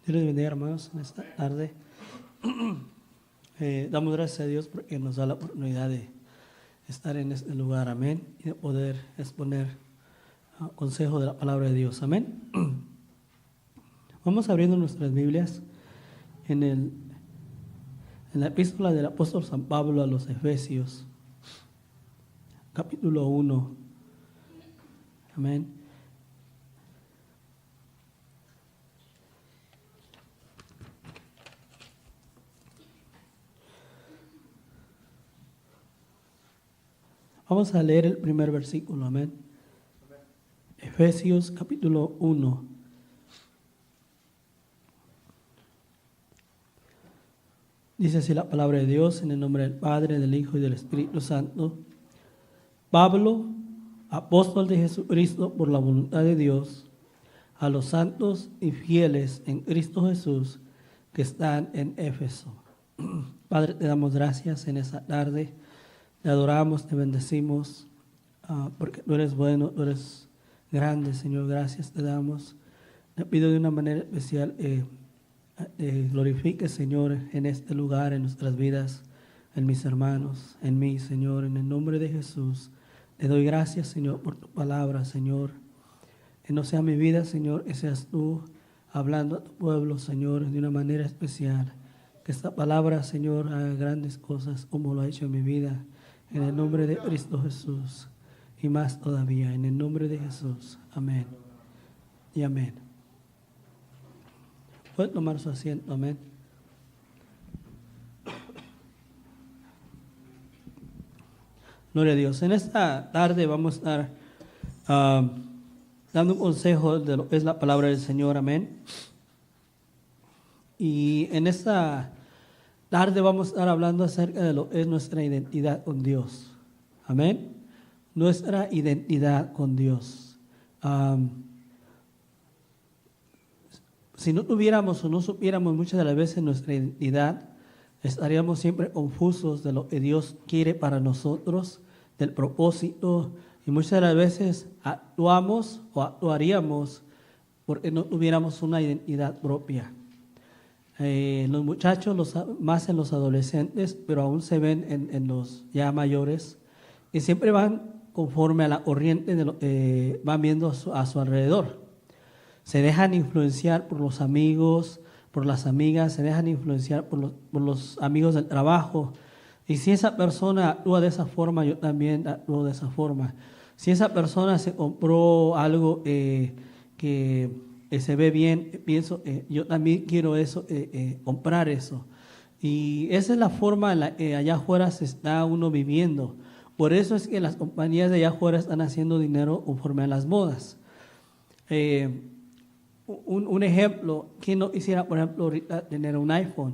Dios les bendiga, hermanos, en esta tarde. Damos gracias a Dios porque nos da la oportunidad de estar en este lugar, amén, y de poder exponer consejo de la palabra de Dios, amén. Vamos abriendo nuestras Biblias en la epístola del apóstol San Pablo a los Efesios, capítulo 1, amén. Vamos a leer el primer versículo, amén. Efesios capítulo 1. Dice así la palabra de Dios, en el nombre del Padre, del Hijo y del Espíritu Santo. Pablo, apóstol de Jesucristo por la voluntad de Dios, a los santos y fieles en Cristo Jesús que están en Éfeso. Padre, te damos gracias en esta tarde. Te adoramos, te bendecimos, porque tú eres bueno, tú eres grande, Señor. Gracias te damos. Te pido de una manera especial, glorifique, Señor, en este lugar, en nuestras vidas, en mis hermanos, en mí, Señor, en el nombre de Jesús. Te doy gracias, Señor, por tu palabra, Señor. Que no sea mi vida, Señor, que seas tú hablando a tu pueblo, Señor, de una manera especial. Que esta palabra, Señor, haga grandes cosas como lo ha hecho en mi vida. En el nombre de Cristo Jesús, y más todavía, en el nombre de Jesús. Amén y amén. Puede tomar su asiento, amén. Gloria a Dios. En esta tarde vamos a estar dando un consejo de lo que es la palabra del Señor, amén. Y en esta tarde vamos a estar hablando acerca de lo que es nuestra identidad con Dios. Amén. Nuestra identidad con Dios. Si no tuviéramos o no supiéramos muchas de las veces nuestra identidad, estaríamos siempre confusos de lo que Dios quiere para nosotros, del propósito, y muchas de las veces actuamos o actuaríamos porque no tuviéramos una identidad propia. Los muchachos, más en los adolescentes, pero aún se ven en los ya mayores, que siempre van conforme a la corriente de lo que van viendo a su alrededor. Se dejan influenciar por los amigos, por las amigas, se dejan influenciar por los amigos del trabajo. Y si esa persona actúa de esa forma, yo también actúo de esa forma. Si esa persona se compró algo que se ve bien, pienso, yo también quiero eso, comprar eso. Y esa es la forma en la que allá afuera se está uno viviendo. Por eso es que las compañías de allá afuera están haciendo dinero conforme a las modas. Un ejemplo, ¿quién no quisiera, por ejemplo, ahorita tener un iPhone?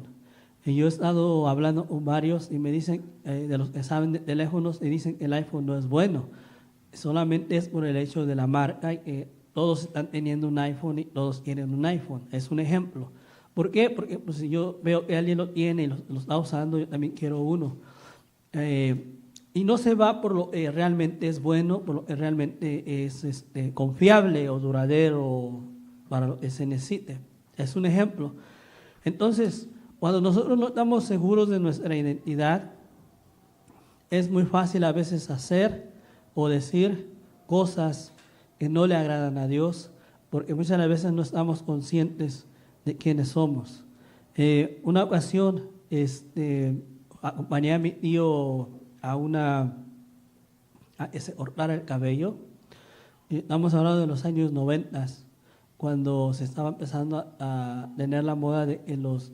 Yo he estado hablando con varios y me dicen, de los que saben de teléfonos, y dicen que el iPhone no es bueno. Solamente es por el hecho de la marca, todos están teniendo un iPhone y todos quieren un iPhone. Es un ejemplo. ¿Por qué? Porque pues, si yo veo que alguien lo tiene y lo está usando, yo también quiero uno. Y no se va por lo que realmente es bueno, por lo que realmente es confiable o duradero para lo que se necesite. Es un ejemplo. Entonces, cuando nosotros no estamos seguros de nuestra identidad, es muy fácil a veces hacer o decir cosas que no le agradan a Dios, porque muchas de las veces no estamos conscientes de quiénes somos. Una ocasión, acompañé a mi tío a que se cortara el cabello. Estamos hablando de los años 90, cuando se estaba empezando a tener la moda de que los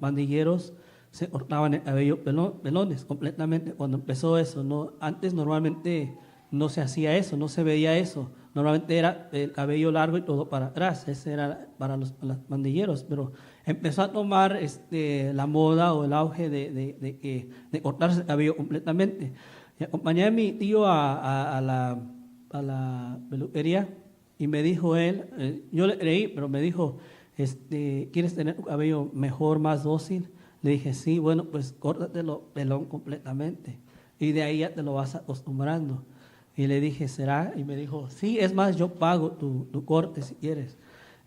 pandilleros se cortaban el cabello pelones completamente. Cuando empezó eso, ¿no? Antes normalmente no se hacía eso, no se veía eso. Normalmente era el cabello largo y todo para atrás. Ese era para los pandilleros, pero empezó a tomar la moda o el auge de cortarse el cabello completamente. Y acompañé a mi tío a la peluquería y me dijo él, yo le creí, pero me dijo, ¿quieres tener tu cabello mejor, más dócil? Le dije, sí, bueno, pues córtatelo pelón completamente y de ahí ya te lo vas acostumbrando. Y le dije, ¿será? Y me dijo, sí, es más, yo pago tu corte si quieres.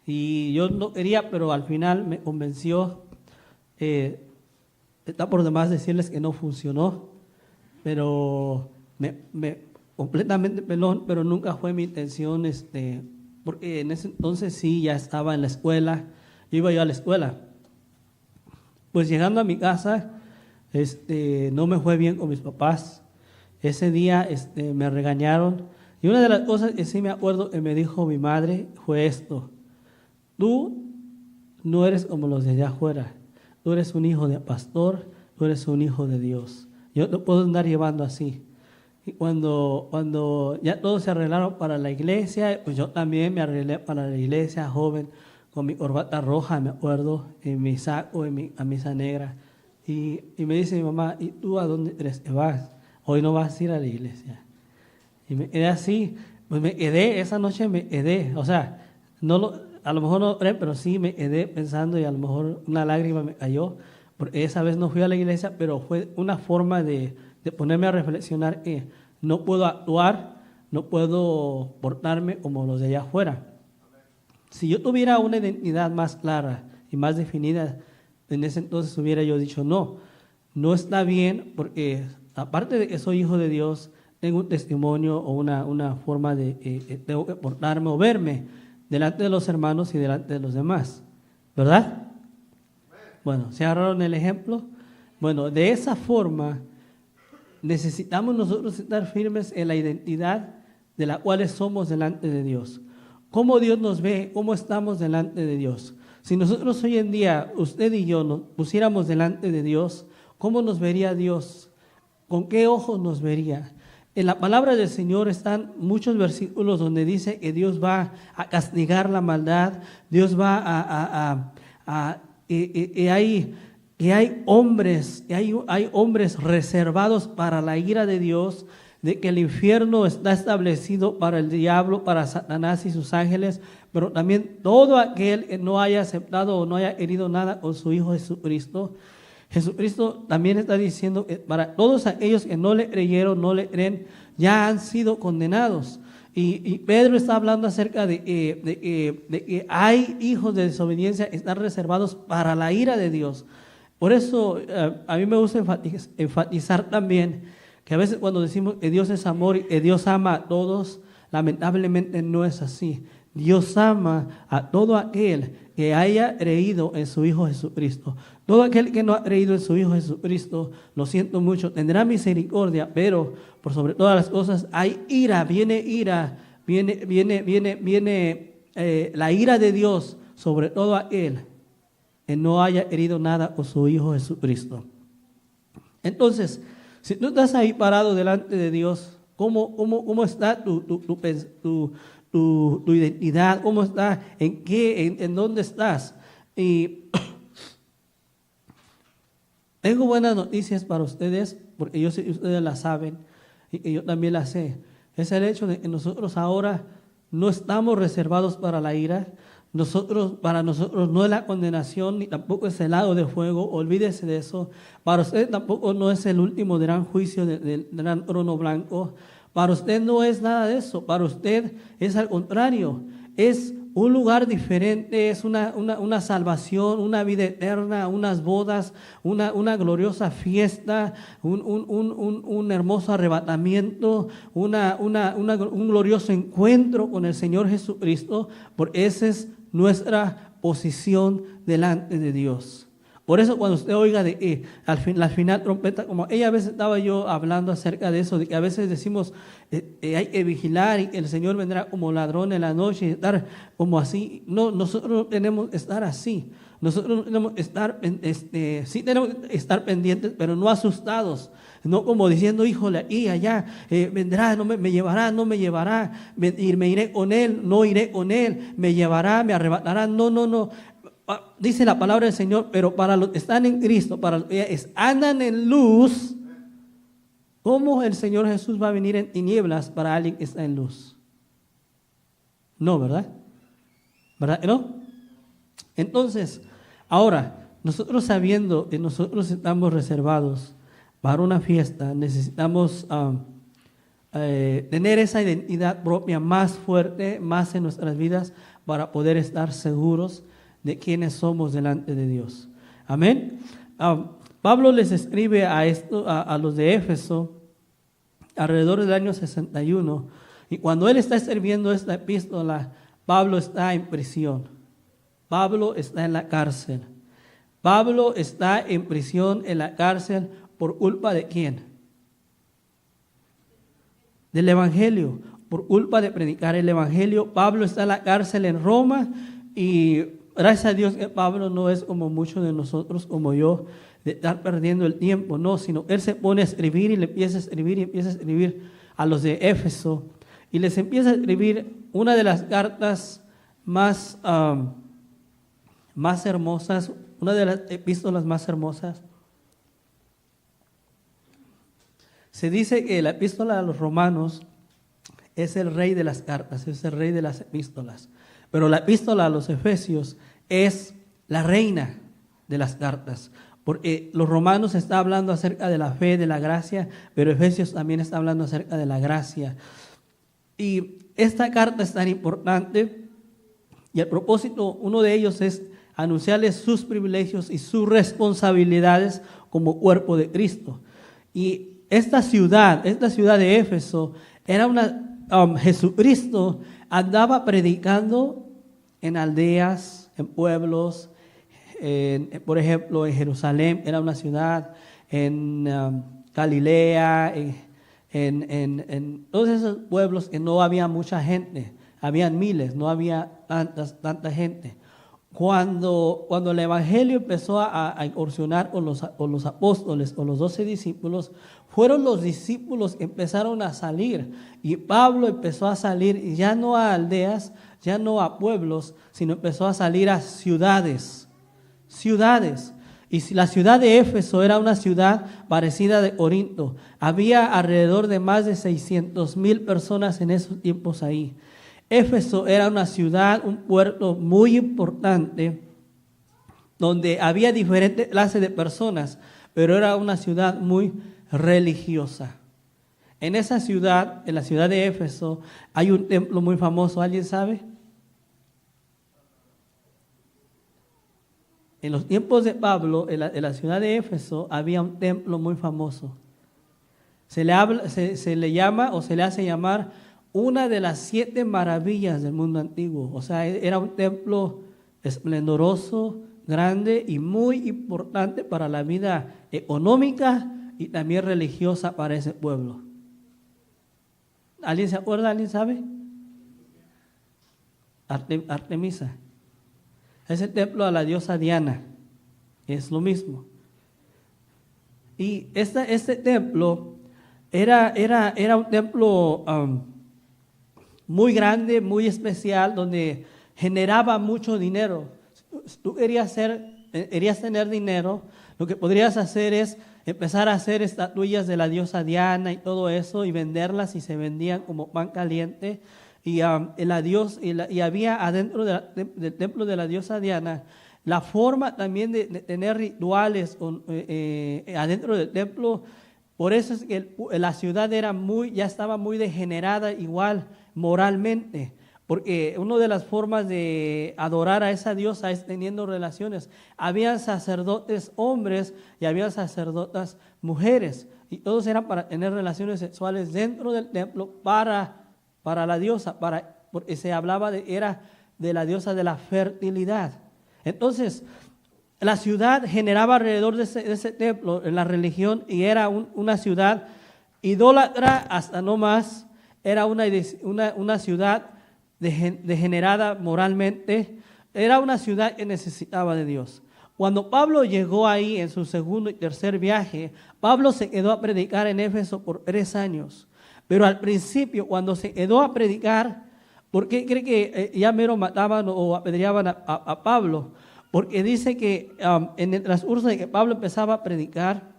Y yo no quería, pero al final me convenció. Está por demás decirles que no funcionó, pero me completamente pelón, pero nunca fue mi intención, porque en ese entonces sí, ya estaba en la escuela, yo iba yo a la escuela. Pues llegando a mi casa, no me fue bien con mis papás. Ese día me regañaron. Y una de las cosas que sí me acuerdo que me dijo mi madre fue esto: tú no eres como los de allá afuera. Tú eres un hijo de pastor, tú eres un hijo de Dios. Yo no puedo andar llevando así. Y cuando ya todos se arreglaron para la iglesia, pues yo también me arreglé para la iglesia, joven, con mi corbata roja, me acuerdo, en mi saco, en mi camisa negra. Y me dice mi mamá: ¿y tú a dónde eres que vas? Hoy no vas a ir a la iglesia. Y me quedé así, pues me quedé, esa noche me quedé, o sea, a lo mejor no, pero sí me quedé pensando, y a lo mejor una lágrima me cayó, porque esa vez no fui a la iglesia, pero fue una forma de ponerme a reflexionar que no puedo actuar, no puedo portarme como los de allá afuera. Si yo tuviera una identidad más clara y más definida, en ese entonces hubiera yo dicho: no está bien, porque aparte de que soy hijo de Dios, tengo un testimonio o una forma de tengo que portarme o verme delante de los hermanos y delante de los demás, ¿verdad? Bueno, ¿se agarraron el ejemplo? Bueno, de esa forma necesitamos nosotros estar firmes en la identidad de la cual somos delante de Dios. ¿Cómo Dios nos ve? ¿Cómo estamos delante de Dios? Si nosotros hoy en día, usted y yo, nos pusiéramos delante de Dios, ¿cómo nos vería Dios? ¿Con qué ojos nos vería? En la palabra del Señor están muchos versículos donde dice que Dios va a castigar la maldad, Dios va hay hombres reservados para la ira de Dios, de que el infierno está establecido para el diablo, para Satanás y sus ángeles, pero también todo aquel que no haya aceptado o no haya herido nada con su Hijo Jesucristo. Jesucristo también está diciendo que para todos aquellos que no le creyeron, no le creen, ya han sido condenados. Y Pedro está hablando acerca de que hay hijos de desobediencia que están reservados para la ira de Dios. Por eso a mí me gusta enfatizar también que a veces cuando decimos que Dios es amor y que Dios ama a todos, lamentablemente no es así. Dios ama a todo aquel que haya creído en su Hijo Jesucristo. Todo aquel que no ha creído en su Hijo Jesucristo, lo siento mucho, tendrá misericordia, pero por sobre todas las cosas hay ira, viene la ira de Dios sobre todo aquel que no haya querido nada con su Hijo Jesucristo. Entonces, si tú estás ahí parado delante de Dios, ¿cómo está tu identidad? ¿Cómo está? ¿En dónde estás? Y tengo buenas noticias para ustedes, porque yo sé que ustedes las saben y que yo también las sé. Es el hecho de que nosotros ahora no estamos reservados para la ira. Para nosotros no es la condenación, ni tampoco es el lago de fuego. Olvídese de eso. Para usted tampoco no es el último gran juicio del gran trono blanco. Para usted no es nada de eso. Para usted es al contrario. Es un lugar diferente, es una salvación, una vida eterna, unas bodas, una gloriosa fiesta, un hermoso arrebatamiento, un glorioso encuentro con el Señor Jesucristo, porque esa es nuestra posición delante de Dios. Por eso cuando usted oiga al final trompeta, como ella a veces estaba yo hablando acerca de eso, de que a veces decimos hay que vigilar y el Señor vendrá como ladrón en la noche y estar como así. No, nosotros no tenemos que estar así. Nosotros no tenemos que estar, sí tenemos que estar pendientes, pero no asustados. No como diciendo: híjole, aquí, allá, vendrá, me llevará, no me llevará, me iré con él, no iré con él, me llevará, me arrebatará. No. Dice la palabra del Señor, pero para los que están en Cristo, para los que andan en luz, ¿cómo el Señor Jesús va a venir en tinieblas para alguien que está en luz? No, ¿verdad? ¿Verdad que no? Entonces, ahora, nosotros sabiendo que nosotros estamos reservados para una fiesta, necesitamos tener esa identidad propia más fuerte, más en nuestras vidas, para poder estar seguros de quiénes somos delante de Dios. Amén. Pablo les escribe a los de Éfeso alrededor del año 61, y cuando él está escribiendo esta epístola, Pablo está en prisión. Pablo está en la cárcel. Pablo está en prisión, en la cárcel, ¿por culpa de quién? Del Evangelio, por culpa de predicar el Evangelio. Pablo está en la cárcel en Roma, y gracias a Dios que Pablo no es como muchos de nosotros, como yo, de estar perdiendo el tiempo, no, sino él se pone a escribir y le empieza a escribir y empieza a escribir a los de Éfeso, y les empieza a escribir una de las cartas más hermosas, una de las epístolas más hermosas. Se dice que la epístola a los romanos es el rey de las cartas, es el rey de las epístolas, pero la epístola a los efesios es la reina de las cartas, porque los romanos está hablando acerca de la fe, de la gracia, pero Efesios también está hablando acerca de la gracia. Y esta carta es tan importante, y el propósito, uno de ellos es anunciarles sus privilegios y sus responsabilidades como cuerpo de Cristo. Y esta ciudad de Éfeso, era Jesucristo andaba predicando en aldeas, en pueblos, por ejemplo, en Jerusalén, era una ciudad, en Galilea, en todos esos pueblos que no había mucha gente, habían miles, no había tanta gente. Cuando el Evangelio empezó a incursionar con los apóstoles, con los 12 discípulos, fueron los discípulos que empezaron a salir, y Pablo empezó a salir ya no a aldeas, ya no a pueblos, sino empezó a salir a ciudades. Y si la ciudad de Éfeso era una ciudad parecida de Corinto, había alrededor de más de 600,000 personas en esos tiempos ahí. Éfeso era una ciudad, un puerto muy importante, donde había diferentes clases de personas, pero era una ciudad muy religiosa. En esa ciudad, en la ciudad de Éfeso, hay un templo muy famoso, ¿alguien sabe? En los tiempos de Pablo, en la ciudad de Éfeso, había un templo muy famoso. Se le llama o se le hace llamar una de las 7 maravillas del mundo antiguo. O sea, era un templo esplendoroso, grande y muy importante para la vida económica y también religiosa para ese pueblo. ¿Alguien se acuerda? ¿Alguien sabe? Artemisa. Es el templo a la diosa Diana. Es lo mismo. Y este templo era un templo muy grande, muy especial, donde generaba mucho dinero. Si tú querías tener dinero, lo que podrías hacer es empezar a hacer estatuillas de la diosa Diana y todo eso, y venderlas, y se vendían como pan caliente. Y había adentro del templo de la diosa Diana la forma también de tener rituales adentro del templo. Por eso es que la ciudad ya estaba muy degenerada igual moralmente, porque una de las formas de adorar a esa diosa es teniendo relaciones. Había sacerdotes hombres y había sacerdotas mujeres, y todos eran para tener relaciones sexuales dentro del templo para la diosa, porque se hablaba era de la diosa de la fertilidad. Entonces, la ciudad generaba alrededor de ese templo en la religión, y era una ciudad idólatra hasta no más. Era una ciudad degenerada moralmente. Era una ciudad que necesitaba de Dios. Cuando Pablo llegó ahí en su segundo y tercer viaje, Pablo se quedó a predicar en Éfeso por 3 años. Pero al principio, cuando se quedó a predicar, ¿por qué cree que ya mero mataban o apedreaban a Pablo? Porque dice que en el transcurso de que Pablo empezaba a predicar,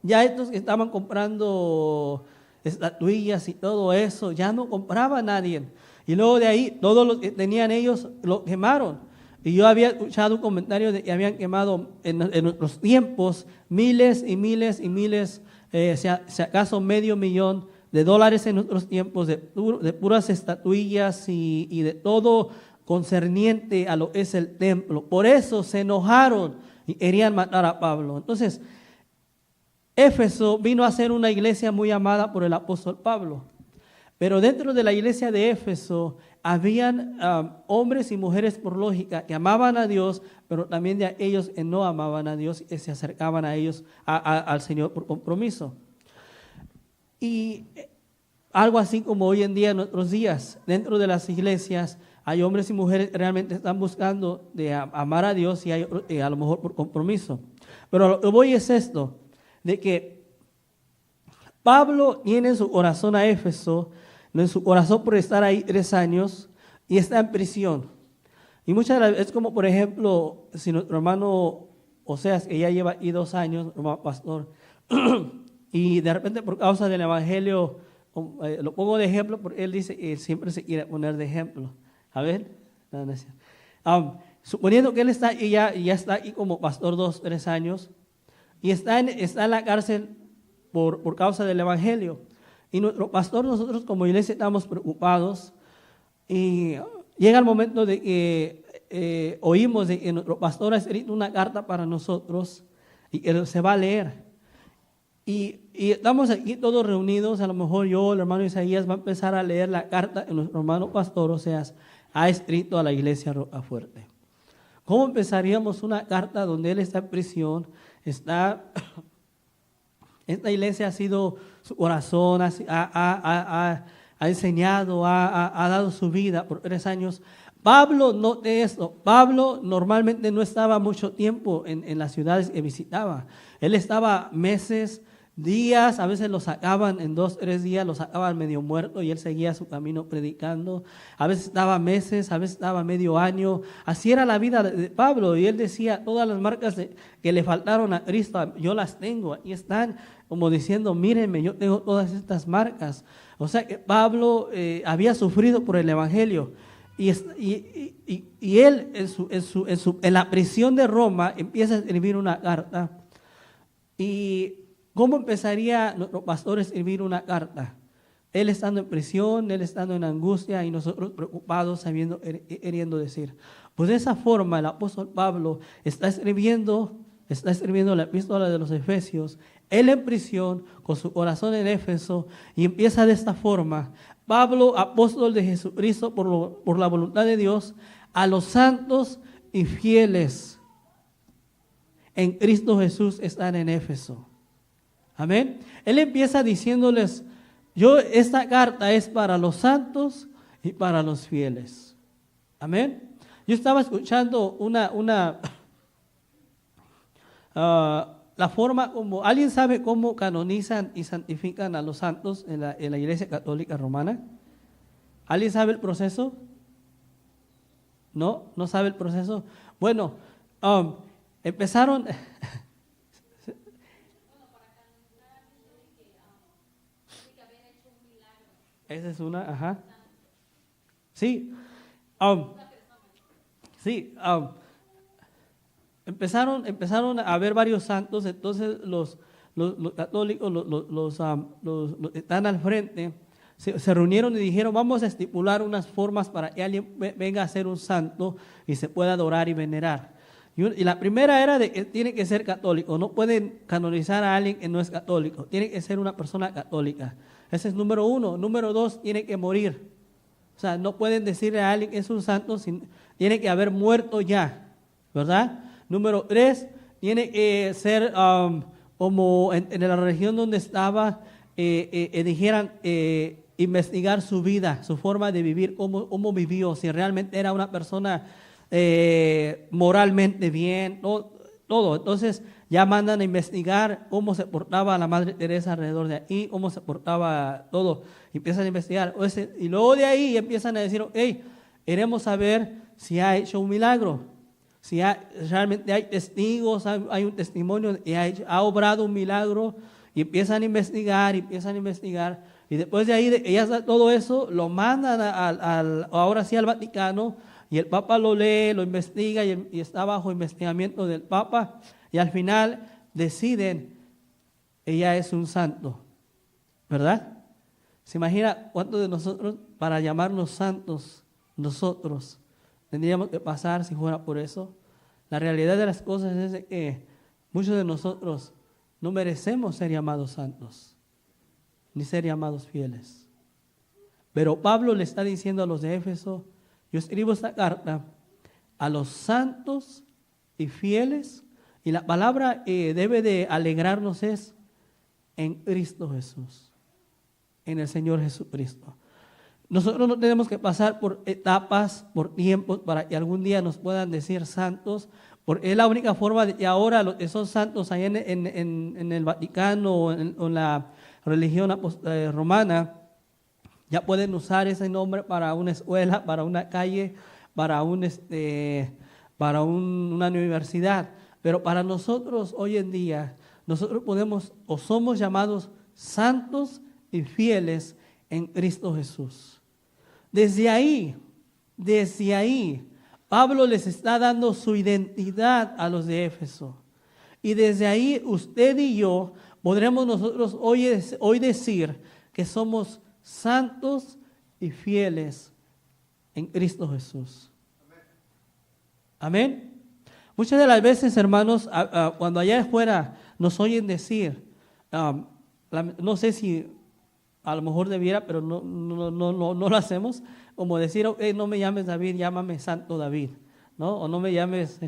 ya estos que estaban comprando estatuillas y todo eso, ya no compraba nadie. Y luego de ahí, todos los que tenían ellos lo quemaron. Y yo había escuchado un comentario de que habían quemado en nuestros tiempos miles y miles y miles, si acaso 500,000 de dólares en nuestros tiempos, de puras estatuillas y de todo concerniente a lo que es el templo. Por eso se enojaron y querían matar a Pablo. Entonces, Éfeso vino a ser una iglesia muy amada por el apóstol Pablo. Pero dentro de la iglesia de Éfeso habían hombres y mujeres por lógica que amaban a Dios, pero también de ellos que no amaban a Dios y se acercaban a ellos, al Señor por compromiso. Y algo así como hoy en día, en nuestros días, dentro de las iglesias, hay hombres y mujeres que realmente están buscando de amar a Dios y hay a lo mejor por compromiso. Pero lo que voy es esto, de que Pablo tiene en su corazón a Éfeso, en su corazón por estar ahí 3 años y está en prisión. Y muchas veces es como, por ejemplo, si nuestro hermano Oseas, que ya lleva ahí 2 años, hermano pastor, y de repente por causa del evangelio, lo pongo de ejemplo porque él dice que siempre se quiere poner de ejemplo. A ver, suponiendo que él está y ya está aquí como pastor 2, 3 años y está en la cárcel por causa del evangelio. Y nuestro pastor, nosotros como iglesia estamos preocupados y llega el momento de que oímos de que nuestro pastor ha escrito una carta para nosotros y que se va a leer. Y estamos aquí todos reunidos, a lo mejor yo, el hermano Isaías, va a empezar a leer la carta que nuestro hermano pastor, o sea, ha escrito a la iglesia Rocafuerte. ¿Cómo empezaríamos una carta donde él está en prisión? Esta iglesia ha sido su corazón, ha enseñado, ha dado su vida por 3 años. Pablo, note esto, Pablo normalmente no estaba mucho tiempo en las ciudades que visitaba. Él estaba meses, días, a veces lo sacaban en 2, 3 días, lo sacaban medio muerto y él seguía su camino predicando. A veces estaba meses, a veces estaba medio año. Así era la vida de Pablo y él decía, todas las marcas que le faltaron a Cristo, yo las tengo. Ahí están, como diciendo, mírenme, yo tengo todas estas marcas. O sea que Pablo había sufrido por el evangelio. Y él en la prisión de Roma empieza a escribir una carta. ¿Y cómo empezaría nuestro pastor a escribir una carta? Él estando en prisión, él estando en angustia y nosotros preocupados, queriendo decir. Pues de esa forma el apóstol Pablo está escribiendo la epístola de los Efesios, él en prisión, con su corazón en Éfeso, y empieza de esta forma. Pablo, apóstol de Jesucristo por la voluntad de Dios, a los santos y fieles en Cristo Jesús están en Éfeso. Amén. Él empieza diciéndoles, esta carta es para los santos y para los fieles. Amén. Yo estaba escuchando la forma como, ¿alguien sabe cómo canonizan y santifican a los santos en la Iglesia Católica Romana? ¿Alguien sabe el proceso? ¿No? ¿No sabe el proceso? Bueno, empezaron... Esa es una, ajá. Sí. Sí. Empezaron a haber varios santos, entonces los católicos, los que están al frente, se reunieron y dijeron, vamos a estipular unas formas para que alguien venga a ser un santo y se pueda adorar y venerar. Y la primera era de que tiene que ser católico, no pueden canonizar a alguien que no es católico, tiene que ser una persona católica. Ese es número 1. Número 2, tiene que morir. O sea, no pueden decirle a alguien que es un santo, tiene que haber muerto ya, ¿verdad? Número 3, tiene que ser como en la región donde estaba, dijeran, investigar su vida, su forma de vivir, cómo vivió, si realmente era una persona moralmente bien, todo. Entonces ya mandan a investigar cómo se portaba la Madre Teresa alrededor de ahí, cómo se portaba todo. Empiezan a investigar. Y luego de ahí empiezan a decir, hey, queremos saber si ha hecho un milagro. Si realmente hay testigos, hay un testimonio, y ha obrado un milagro, y empiezan a investigar, y después de ahí, ya todo eso, lo mandan ahora sí al Vaticano, y el Papa lo lee, lo investiga, y está bajo investigamiento del Papa, y al final deciden, ella es un santo, ¿verdad? ¿Se imagina cuántos de nosotros, para llamarnos santos, nosotros tendríamos que pasar si fuera por eso? La realidad de las cosas es de que muchos de nosotros no merecemos ser llamados santos, ni ser llamados fieles. Pero Pablo le está diciendo a los de Éfeso, yo escribo esta carta a los santos y fieles, y la palabra debe de alegrarnos es en Cristo Jesús, en el Señor Jesucristo. Nosotros no tenemos que pasar por etapas, por tiempos, para que algún día nos puedan decir santos, porque es la única forma de que ahora los que son santos allá en el Vaticano o en la religión romana, ya pueden usar ese nombre para una escuela, para una calle, para una universidad. Pero para nosotros hoy en día, nosotros podemos o somos llamados santos y fieles en Cristo Jesús. Desde ahí, Pablo les está dando su identidad a los de Éfeso. Y desde ahí usted y yo podremos nosotros hoy decir que somos santos y fieles en Cristo Jesús. Amén. Muchas de las veces, hermanos, cuando allá afuera nos oyen decir, no sé si a lo mejor debiera, pero no lo hacemos, como decir, no me llames David, llámame Santo David, ¿no? O no me llames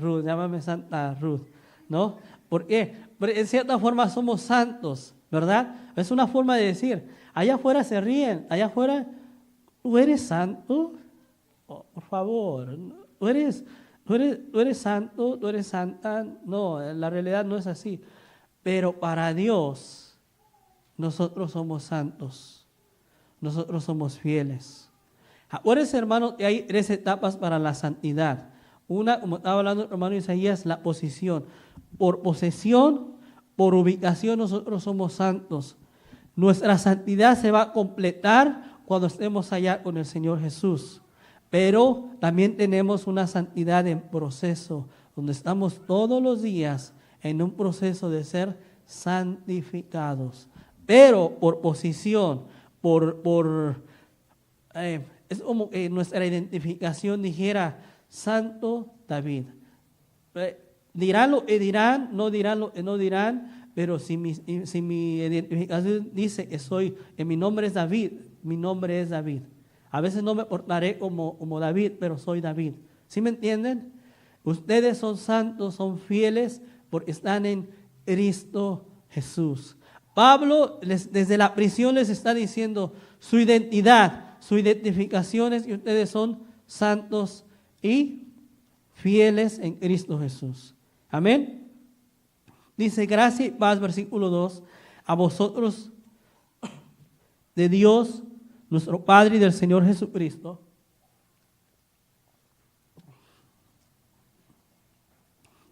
Ruth, llámame Santa Ruth, ¿no? ¿Por qué? Porque en cierta forma somos santos, ¿verdad? Es una forma de decir, allá afuera se ríen, allá afuera, ¿tú eres santo? Oh, por favor, ¿tú eres santo? ¿Tú eres santa? No, la realidad no es así. Pero para Dios, nosotros somos santos. Nosotros somos fieles. Acuérdense, hermano, que hay 3 etapas para la santidad. Una, como estaba hablando el hermano Isaías, la posición. Por posesión, por ubicación, nosotros somos santos. Nuestra santidad se va a completar cuando estemos allá con el Señor Jesús. Pero también tenemos una santidad en proceso, donde estamos todos los días en un proceso de ser santificados. Pero por posición, es como que nuestra identificación dijera, Santo David. Dirán lo que dirán, no dirán lo que no dirán, pero si mi identificación dice que mi nombre es David, mi nombre es David. A veces no me portaré como David, pero soy David. ¿Sí me entienden? Ustedes son santos, son fieles, porque están en Cristo Jesús. Pablo desde la prisión les está diciendo su identidad, su identificación es que ustedes son santos y fieles en Cristo Jesús. Amén. Dice, gracia y paz, versículo 2, a vosotros de Dios, nuestro Padre y del Señor Jesucristo.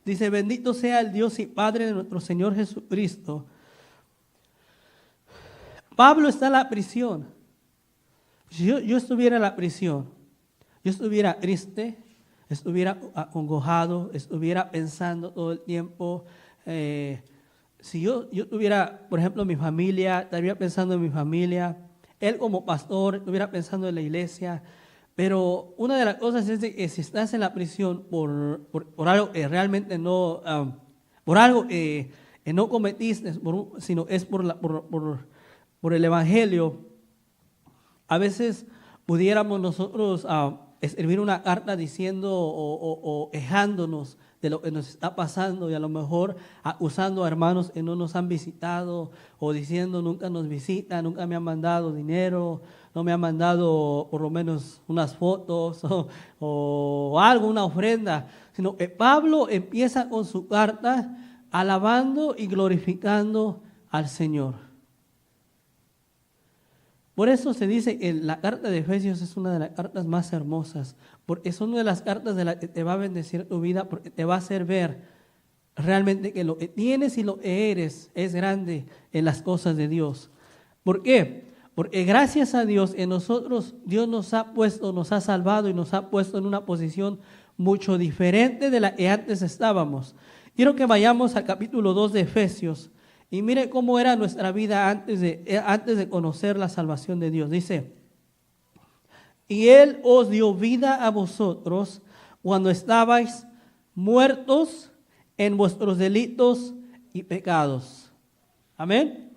Dice, bendito sea el Dios y Padre de nuestro Señor Jesucristo. Pablo está en la prisión. Si yo estuviera en la prisión, yo estuviera triste, estuviera acongojado, estuviera pensando todo el tiempo. Si yo tuviera, por ejemplo, mi familia, estaría pensando en mi familia. Él como pastor estuviera pensando en la iglesia. Pero una de las cosas es de que si estás en la prisión por algo que realmente no, por algo que no cometiste, sino es por el evangelio, a veces pudiéramos nosotros escribir una carta diciendo o quejándonos de lo que nos está pasando y a lo mejor acusando a hermanos que no nos han visitado o diciendo nunca nos visita, nunca me han mandado dinero, no me han mandado por lo menos unas fotos o algo, una ofrenda, sino que Pablo empieza con su carta alabando y glorificando al Señor. Por eso se dice que la carta de Efesios es una de las cartas más hermosas, porque es una de las cartas de las que te va a bendecir tu vida, porque te va a hacer ver realmente que lo que tienes y lo que eres es grande en las cosas de Dios. ¿Por qué? Porque gracias a Dios en nosotros, Dios nos ha salvado y nos ha puesto en una posición mucho diferente de la que antes estábamos. Quiero que vayamos al capítulo 2 de Efesios Y mire cómo era nuestra vida antes de conocer la salvación de Dios. Dice, y Él os dio vida a vosotros cuando estabais muertos en vuestros delitos y pecados. Amén.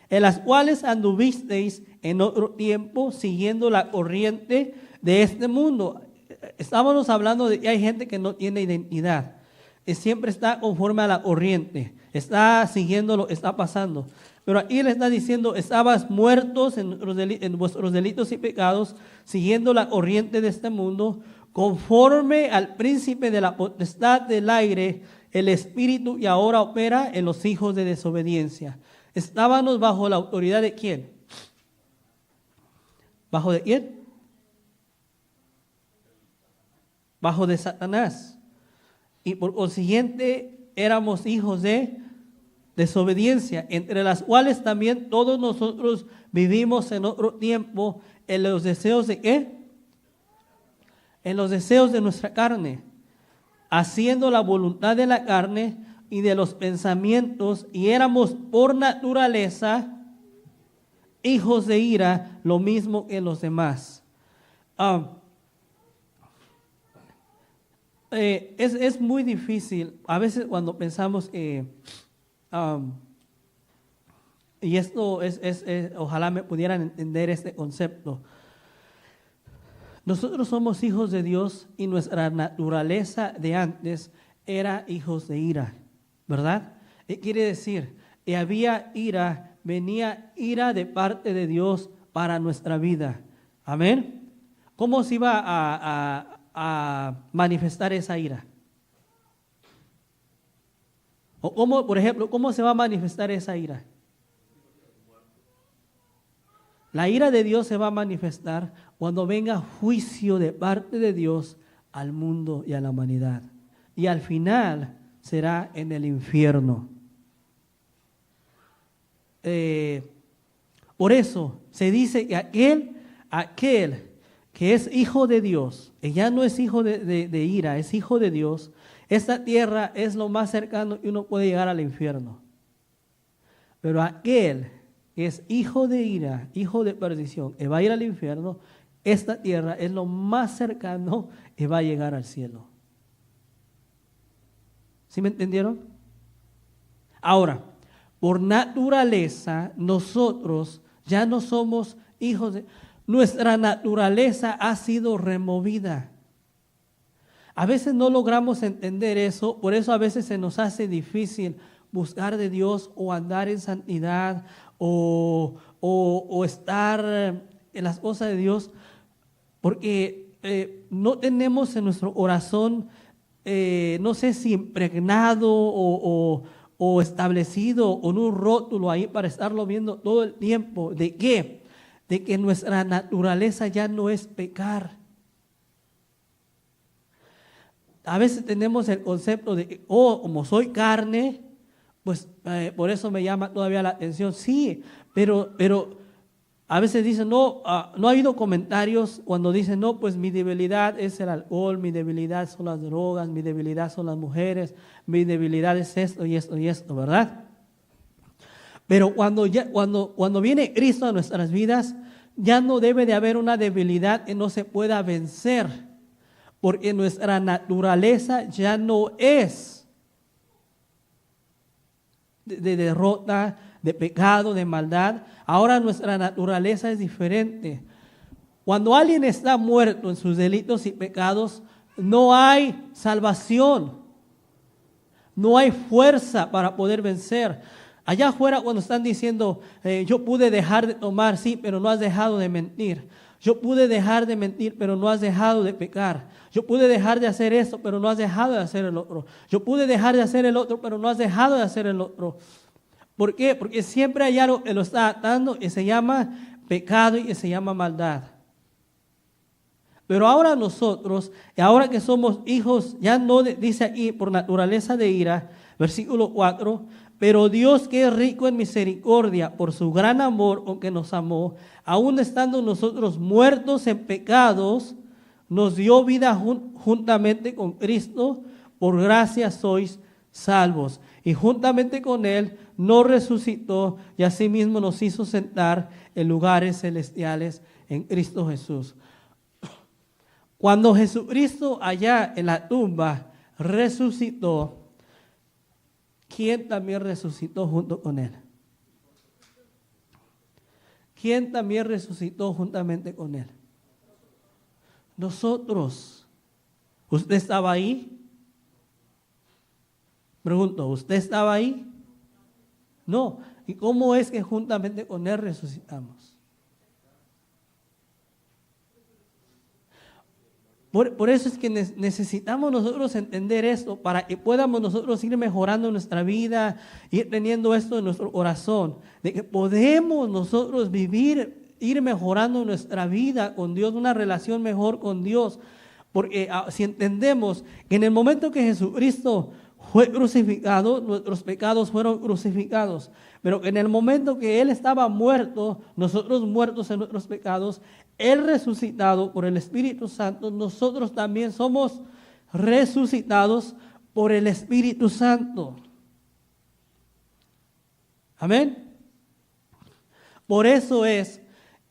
En las cuales anduvisteis en otro tiempo siguiendo la corriente de este mundo. Estábamos hablando de que hay gente que no tiene identidad, que siempre está conforme a la corriente, está siguiendo lo que está pasando. Pero aquí le está diciendo, estabas muertos en vuestros delitos y pecados, siguiendo la corriente de este mundo, conforme al príncipe de la potestad del aire, el espíritu que ahora opera en los hijos de desobediencia. Estábamos bajo la autoridad de ¿quién? ¿Bajo de quién? Bajo de Satanás. Y por consiguiente éramos hijos de desobediencia, entre las cuales también todos nosotros vivimos en otro tiempo en los deseos de ¿qué? En los deseos de nuestra carne, haciendo la voluntad de la carne y de los pensamientos, y éramos por naturaleza hijos de ira, lo mismo que los demás. Es muy difícil, a veces cuando pensamos, y esto ojalá me pudieran entender este concepto. Nosotros somos hijos de Dios y nuestra naturaleza de antes era hijos de ira, ¿verdad? Quiere decir, que había ira, venía ira de parte de Dios para nuestra vida. Amén. ¿Cómo se iba a manifestar esa ira? O cómo, por ejemplo, ¿cómo se va a manifestar esa ira? La ira de Dios se va a manifestar cuando venga juicio de parte de Dios al mundo y a la humanidad. Y al final será en el infierno. Por eso se dice que aquel que es hijo de Dios, que ya no es hijo de ira, es hijo de Dios, esta tierra es lo más cercano que uno puede llegar al infierno. Pero aquel que es hijo de ira, hijo de perdición, que va a ir al infierno, esta tierra es lo más cercano que va a llegar al cielo. ¿Sí me entendieron? Ahora, por naturaleza, nosotros ya no somos hijos de... Nuestra naturaleza ha sido removida. A veces no logramos entender eso, por eso a veces se nos hace difícil buscar de Dios o andar en santidad o estar en las cosas de Dios, porque no tenemos en nuestro corazón, no sé si impregnado o establecido con un rótulo ahí para estarlo viendo todo el tiempo. ¿De qué? De que nuestra naturaleza ya no es pecar. A veces tenemos el concepto de, como soy carne, pues por eso me llama todavía la atención. Sí, pero a veces dicen, no ha habido comentarios cuando dicen, no, pues mi debilidad es el alcohol, mi debilidad son las drogas, mi debilidad son las mujeres, mi debilidad es esto y esto y esto, ¿verdad? Pero cuando viene Cristo a nuestras vidas, ya no debe de haber una debilidad que no se pueda vencer, porque nuestra naturaleza ya no es de derrota, de pecado, de maldad. Ahora nuestra naturaleza es diferente. Cuando alguien está muerto en sus delitos y pecados, no hay salvación, no hay fuerza para poder vencer. Allá afuera cuando están diciendo, yo pude dejar de tomar, sí, pero no has dejado de mentir. Yo pude dejar de mentir, pero no has dejado de pecar. Yo pude dejar de hacer esto, pero no has dejado de hacer el otro. Yo pude dejar de hacer el otro, pero no has dejado de hacer el otro. ¿Por qué? Porque siempre hay algo que lo está atando y se llama pecado y se llama maldad. Pero ahora nosotros, ahora que somos hijos, ya no dice aquí por naturaleza de ira, versículo 4, pero Dios que es rico en misericordia por su gran amor con que nos amó, aun estando nosotros muertos en pecados, nos dio vida juntamente con Cristo, por gracia sois salvos. Y juntamente con Él nos resucitó y asimismo nos hizo sentar en lugares celestiales en Cristo Jesús. Cuando Jesucristo allá en la tumba resucitó, ¿quién también resucitó junto con Él? ¿Quién también resucitó juntamente con Él? Nosotros. ¿Usted estaba ahí? Pregunto, ¿usted estaba ahí? No. ¿Y cómo es que juntamente con Él resucitamos? Por eso es que necesitamos nosotros entender esto para que podamos nosotros ir mejorando nuestra vida, ir teniendo esto en nuestro corazón, de que podemos nosotros vivir, ir mejorando nuestra vida con Dios, una relación mejor con Dios. Porque si entendemos que en el momento que Jesucristo fue crucificado, nuestros pecados fueron crucificados. Pero en el momento que Él estaba muerto, nosotros muertos en nuestros pecados, Él resucitado por el Espíritu Santo, nosotros también somos resucitados por el Espíritu Santo. Amén. Por eso es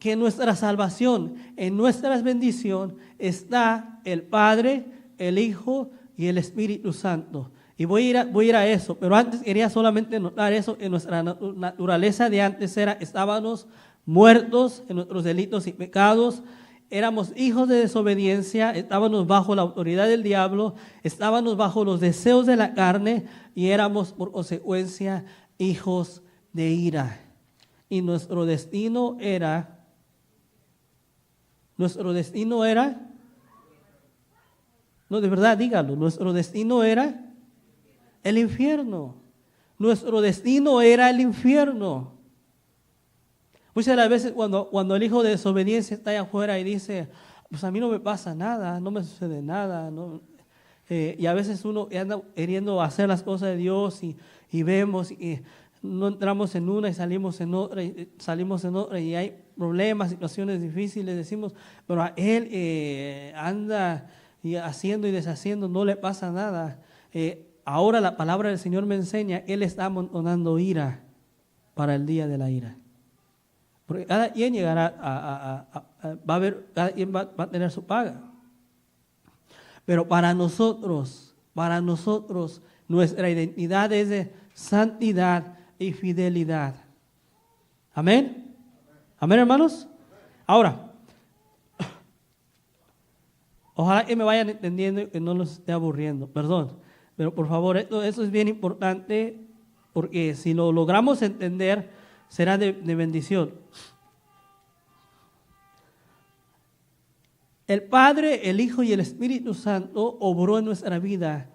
que en nuestra salvación, en nuestra bendición, está el Padre, el Hijo y el Espíritu Santo. Y voy a ir a eso, pero antes quería solamente notar eso, que nuestra naturaleza de antes estábamos muertos en nuestros delitos y pecados, éramos hijos de desobediencia, estábamos bajo la autoridad del diablo, estábamos bajo los deseos de la carne y éramos por consecuencia hijos de ira. Y nuestro destino era, no, de verdad, dígalo, nuestro destino era el infierno. Nuestro destino era el infierno. Muchas de las veces cuando el hijo de desobediencia está allá afuera y dice, pues a mí no me pasa nada, no me sucede nada, ¿no? Y a veces uno anda queriendo hacer las cosas de Dios y vemos y no entramos en una y salimos en otra y hay problemas, situaciones difíciles, decimos, pero a él anda haciendo y deshaciendo, no le pasa nada. Ahora la palabra del Señor me enseña, Él está amontonando ira para el día de la ira. Porque cada quien llegará cada quien va a tener su paga. Pero para nosotros, nuestra identidad es de santidad y fidelidad. Amén. Amén, hermanos. Ahora, ojalá que me vayan entendiendo y que no los esté aburriendo. Perdón. Pero por favor, eso es bien importante porque si lo logramos entender, será de bendición. El Padre, el Hijo y el Espíritu Santo obró en nuestra vida.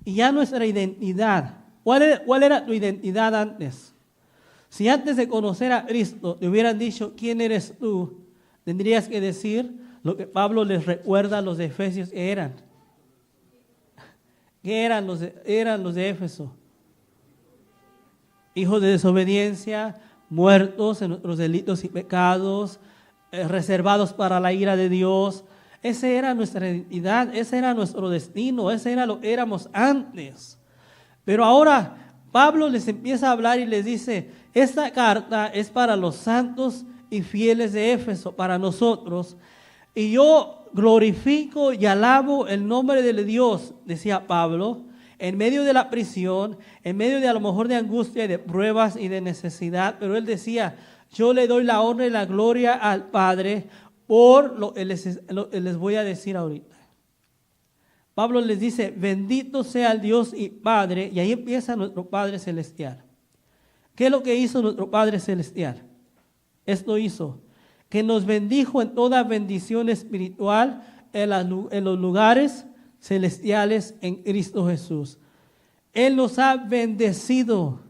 Y ya nuestra identidad. ¿Cuál era tu identidad antes? Si antes de conocer a Cristo te hubieran dicho quién eres tú, tendrías que decir lo que Pablo les recuerda a los de Efesios que eran. ¿Qué eran los de Éfeso? Hijos de desobediencia, muertos en nuestros delitos y pecados, reservados para la ira de Dios. Esa era nuestra identidad, ese era nuestro destino, ese era lo que éramos antes. Pero ahora Pablo les empieza a hablar y les dice, esta carta es para los santos y fieles de Éfeso, para nosotros. Y yo glorifico y alabo el nombre de Dios, decía Pablo, en medio de la prisión, en medio de a lo mejor de angustia y de pruebas y de necesidad. Pero él decía, yo le doy la honra y la gloria al Padre por lo que les voy a decir ahorita. Pablo les dice, bendito sea el Dios y Padre, y ahí empieza nuestro Padre Celestial. ¿Qué es lo que hizo nuestro Padre Celestial? Esto hizo, que nos bendijo en toda bendición espiritual en los lugares celestiales en Cristo Jesús. Él nos ha bendecido.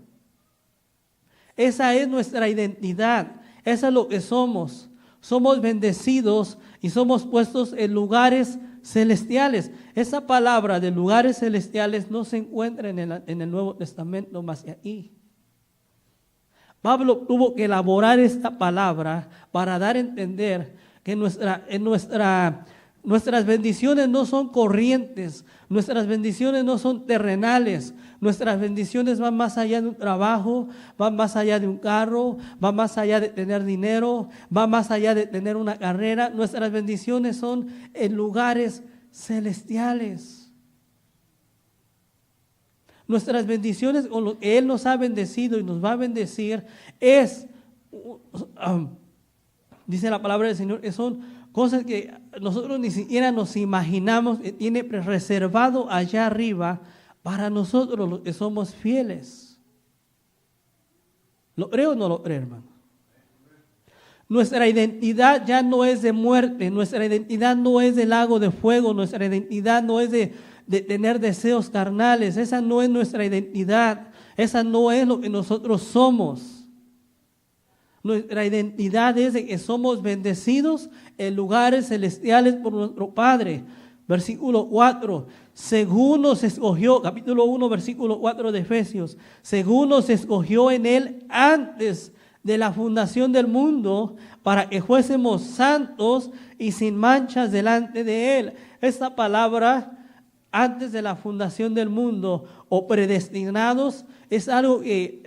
Esa es nuestra identidad. Eso es lo que somos. Somos bendecidos y somos puestos en lugares celestiales. Esa palabra de lugares celestiales no se encuentra en el Nuevo Testamento más que aquí. Pablo tuvo que elaborar esta palabra para dar a entender que Nuestras bendiciones no son corrientes, nuestras bendiciones no son terrenales, nuestras bendiciones van más allá de un trabajo, van más allá de un carro, van más allá de tener dinero, van más allá de tener una carrera. Nuestras bendiciones son en lugares celestiales. Nuestras bendiciones, con lo que Él nos ha bendecido y nos va a bendecir, dice la palabra del Señor, que son cosas que nosotros ni siquiera nos imaginamos que tiene reservado allá arriba para nosotros los que somos fieles. ¿Lo creo o no lo creo, hermano? Nuestra identidad ya no es de muerte, nuestra identidad no es de lago de fuego, nuestra identidad no es de tener deseos carnales. Esa no es nuestra identidad, esa no es lo que nosotros somos. Nuestra identidad es de que somos bendecidos en lugares celestiales por nuestro Padre. Versículo 4, según nos escogió, capítulo 1, versículo 4 de Efesios, según nos escogió en Él antes de la fundación del mundo, para que fuésemos santos y sin manchas delante de Él. Esta palabra, antes de la fundación del mundo o predestinados, es algo que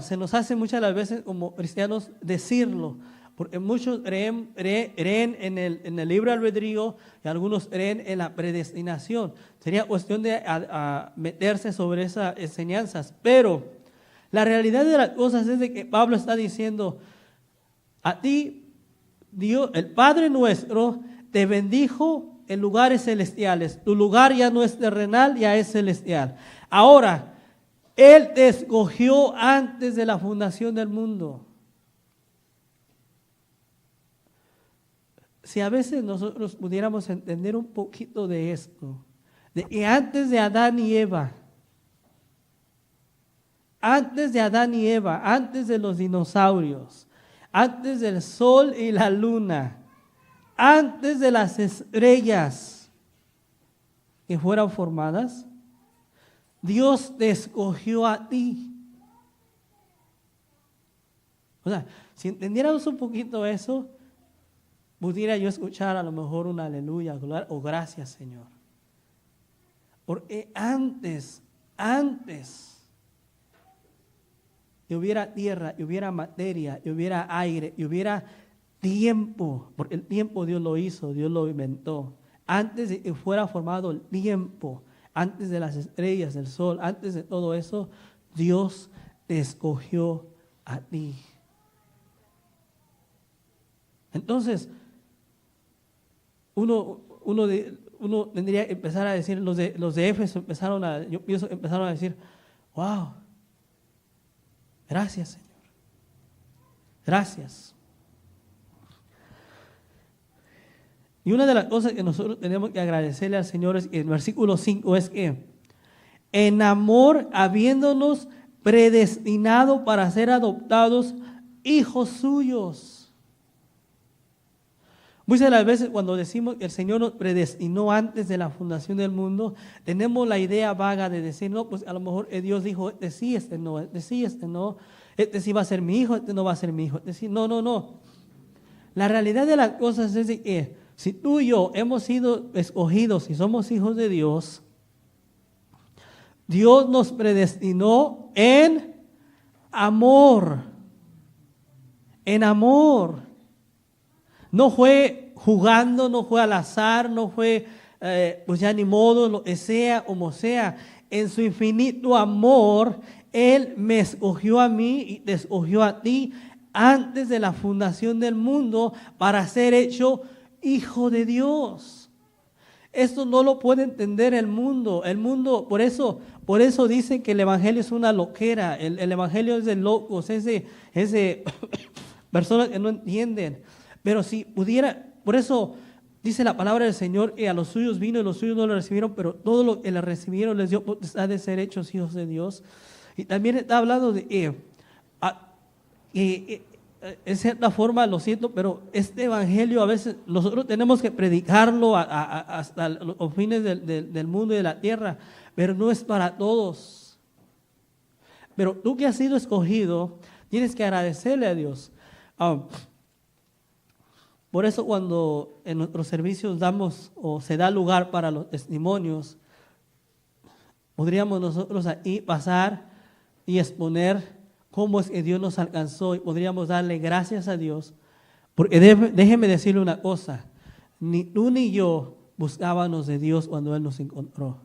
se nos hace muchas las veces como cristianos decirlo, porque muchos creen en el libre albedrío y algunos creen en la predestinación. Sería cuestión de meterse sobre esas enseñanzas, pero la realidad de las cosas es de que Pablo está diciendo, a ti Dios, el Padre nuestro, te bendijo en lugares celestiales. Tu lugar ya no es terrenal, ya es celestial. Ahora, Él te escogió antes de la fundación del mundo. Si a veces nosotros pudiéramos entender un poquito de esto, de que antes de Adán y Eva, antes de los dinosaurios, antes del sol y la luna, antes de las estrellas que fueran formadas, Dios te escogió a ti. O sea, si entendiéramos un poquito eso, pudiera yo escuchar a lo mejor un aleluya o gracias, Señor. Porque antes que hubiera tierra, y hubiera materia, y hubiera aire, y hubiera tiempo, porque el tiempo Dios lo hizo, Dios lo inventó. Antes de que fuera formado el tiempo, antes de las estrellas, del sol, antes de todo eso, Dios te escogió a ti. Entonces, uno tendría que empezar a decir, los de Éfeso empezaron a decir, wow, gracias, Señor, gracias. Y una de las cosas que nosotros tenemos que agradecerle al Señor es que en el versículo 5 es que en amor habiéndonos predestinado para ser adoptados hijos suyos. Muchas de las veces cuando decimos que el Señor nos predestinó antes de la fundación del mundo, tenemos la idea vaga de decir, no, pues a lo mejor Dios dijo, este sí, este no, este sí, este no, este sí va a ser mi hijo, este no va a ser mi hijo, este sí, no. La realidad de las cosas es de que si tú y yo hemos sido escogidos y somos hijos de Dios, Dios nos predestinó en amor. En amor. No fue jugando, no fue al azar, no fue pues ya ni modo, lo que sea, como sea. En su infinito amor, Él me escogió a mí y te escogió a ti antes de la fundación del mundo para ser hecho hijo de Dios. Esto no lo puede entender el mundo. El mundo, por eso dicen que el evangelio es una loquera. El evangelio es de locos, es de personas que no entienden. Pero si pudiera, por eso dice la palabra del Señor que a los suyos vino y los suyos no lo recibieron, pero todo lo que le recibieron les dio potestad de ser hechos hijos de Dios. Y también está hablando de en cierta forma, lo siento, pero este evangelio a veces nosotros tenemos que predicarlo hasta los fines del mundo y de la tierra, pero no es para todos. Pero tú que has sido escogido, tienes que agradecerle a Dios. Por eso cuando en nuestros servicios damos o se da lugar para los testimonios, podríamos nosotros ahí pasar y exponer cómo es que Dios nos alcanzó y podríamos darle gracias a Dios. Porque déjeme decirle una cosa, ni tú ni yo buscábamos de Dios cuando Él nos encontró.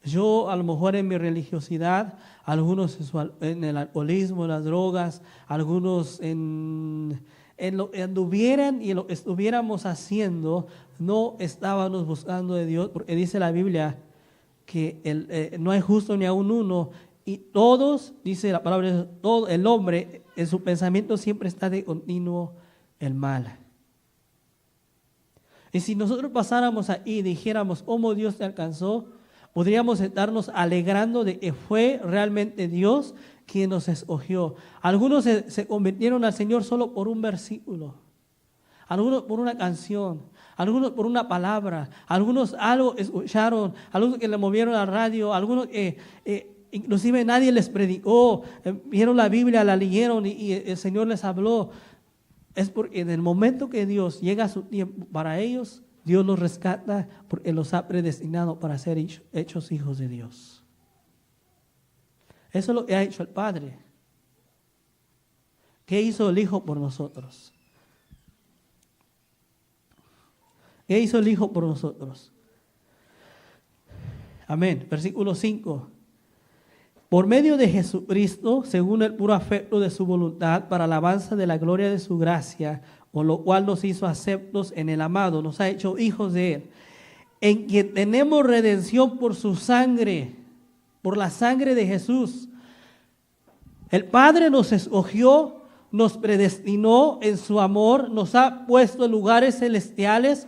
Yo a lo mejor en mi religiosidad, algunos en el alcoholismo, en las drogas, algunos en lo que anduvieran y lo que estuviéramos haciendo, no estábamos buscando de Dios, porque dice la Biblia que no hay justo ni aun uno, y todos, dice la palabra, todo el hombre, en su pensamiento siempre está de continuo el mal. Y si nosotros pasáramos ahí y dijéramos cómo Dios te alcanzó, podríamos estarnos alegrando de que fue realmente Dios quien nos escogió. Algunos se convirtieron al Señor solo por un versículo, algunos por una canción, algunos por una palabra, algunos algo escucharon, algunos que le movieron la radio, algunos inclusive nadie les predicó, vieron la Biblia, la leyeron y el Señor les habló. Es porque en el momento que Dios llega a su tiempo para ellos, Dios los rescata porque los ha predestinado para ser hechos hijos de Dios. Eso es lo que ha hecho el Padre. ¿Qué hizo el Hijo por nosotros? ¿Qué hizo el Hijo por nosotros? Amén. Versículo 5. Por medio de Jesucristo, según el puro afecto de su voluntad, para alabanza de la gloria de su gracia, con lo cual nos hizo aceptos en el amado, nos ha hecho hijos de Él, en quien tenemos redención por su sangre, por la sangre de Jesús. El Padre nos escogió, nos predestinó en su amor, nos ha puesto en lugares celestiales.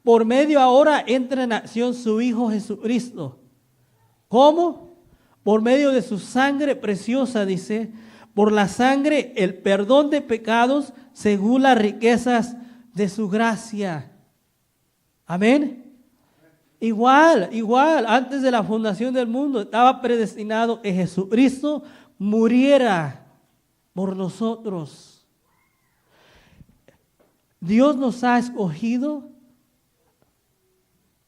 Por medio ahora entra en acción su Hijo Jesucristo. ¿Cómo? Por medio de su sangre preciosa, dice, por la sangre el perdón de pecados según las riquezas de su gracia. Amén. Igual, antes de la fundación del mundo estaba predestinado que Jesucristo muriera por nosotros. Dios nos ha escogido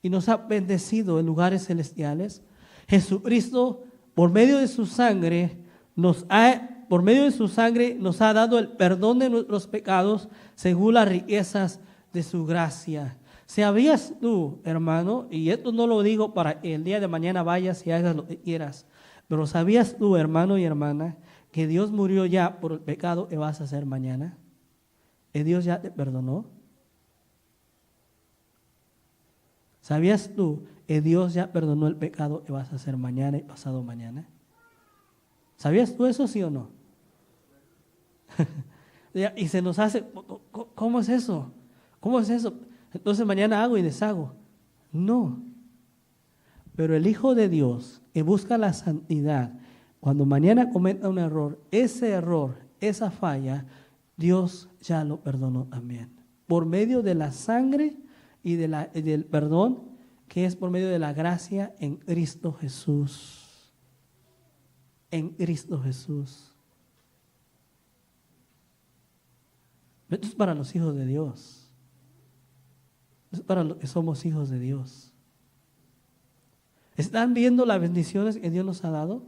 y nos ha bendecido en lugares celestiales. Jesucristo, por medio de su sangre, nos ha dado el perdón de nuestros pecados según las riquezas de su gracia. ¿Sabías tú, hermano? Y esto no lo digo para que el día de mañana vayas y hagas lo que quieras, pero ¿sabías tú, hermano y hermana, que Dios murió ya por el pecado que vas a hacer mañana? ¿Que Dios ya te perdonó? ¿Sabías tú que Dios ya perdonó el pecado que vas a hacer mañana y pasado mañana? ¿Sabías tú eso, sí o no? Y se nos hace, ¿cómo es eso? ¿Cómo es eso? Entonces mañana hago y deshago. No. Pero el Hijo de Dios que busca la santidad, cuando mañana cometa un error, esa falla, Dios ya lo perdonó también. Por medio de la sangre y del perdón, que es por medio de la gracia en Cristo Jesús. En Cristo Jesús. Esto es para los hijos de Dios. Esto es para los que somos hijos de Dios. ¿Están viendo las bendiciones que Dios nos ha dado?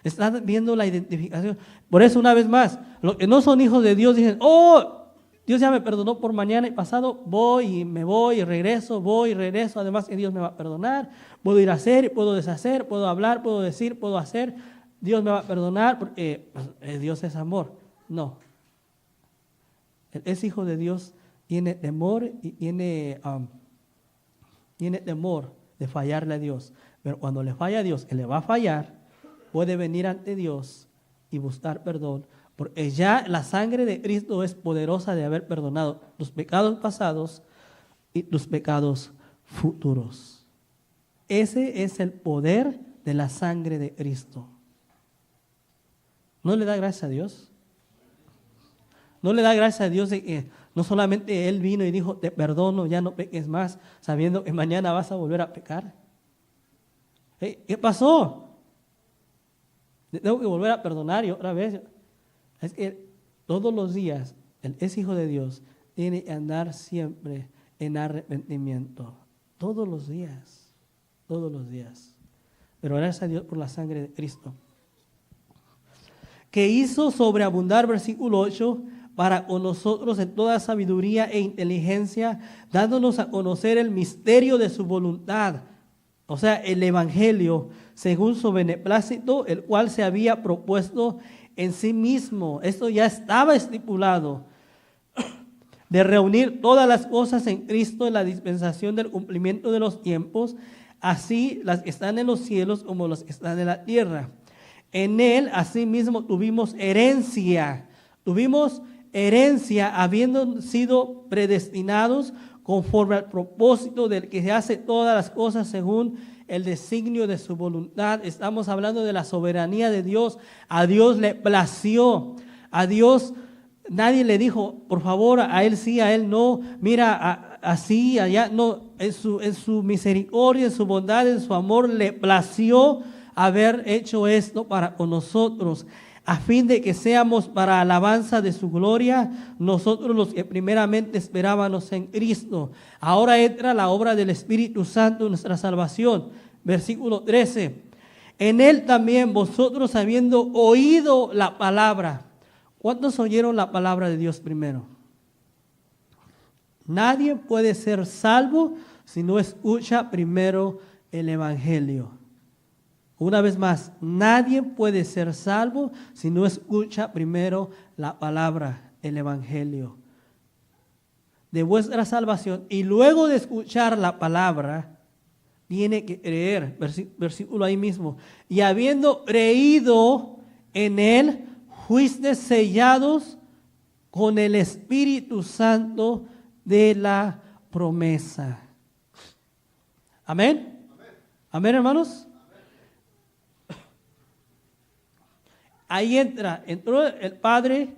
¿Están viendo la identificación? Por eso, una vez más, los que no son hijos de Dios dicen, oh, Dios ya me perdonó por mañana y pasado, voy y regreso, además que Dios me va a perdonar, puedo ir a hacer y puedo deshacer, puedo hablar, puedo decir, puedo hacer, Dios me va a perdonar porque Dios es amor. No. Es hijo de Dios, tiene temor y tiene temor de fallarle a Dios. Pero cuando le falla a Dios, que le va a fallar, puede venir ante Dios y buscar perdón. Porque ya la sangre de Cristo es poderosa de haber perdonado tus pecados pasados y tus pecados futuros. Ese es el poder de la sangre de Cristo. ¿No le da gracias a Dios? ¿No le da gracias a Dios de que no solamente Él vino y dijo, te perdono, ya no peques más, sabiendo que mañana vas a volver a pecar? ¿Qué pasó? Tengo que volver a perdonar y otra vez. Es que todos los días, Él es hijo de Dios, tiene que andar siempre en arrepentimiento. Todos los días, todos los días. Pero gracias a Dios por la sangre de Cristo, que hizo sobreabundar, versículo 8, para con nosotros en toda sabiduría e inteligencia, dándonos a conocer el misterio de su voluntad, o sea, el evangelio, según su beneplácito, el cual se había propuesto en sí mismo. Esto ya estaba estipulado, de reunir todas las cosas en Cristo en la dispensación del cumplimiento de los tiempos, así las que están en los cielos como las que están en la tierra. En Él, asimismo, tuvimos herencia habiendo sido predestinados conforme al propósito del que hace todas las cosas según el designio de su voluntad. Estamos hablando de la soberanía de Dios. A Dios le plació. A Dios nadie le dijo, por favor, a Él sí, a Él no. Mira, así, allá. No, en su misericordia, en su bondad, en su amor, le plació haber hecho esto para con nosotros, a fin de que seamos para alabanza de su gloria, nosotros los que primeramente esperábamos en Cristo. Ahora entra la obra del Espíritu Santo en nuestra salvación. Versículo 13. En Él también vosotros, habiendo oído la palabra. ¿Cuántos oyeron la palabra de Dios primero? Nadie puede ser salvo si no escucha primero el Evangelio. Una vez más, nadie puede ser salvo si no escucha primero la palabra, el Evangelio de vuestra salvación. Y luego de escuchar la palabra, tiene que creer. Versículo ahí mismo. Y habiendo creído en Él, fuiste sellados con el Espíritu Santo de la promesa. Amén. Amén, hermanos. Ahí entró el Padre,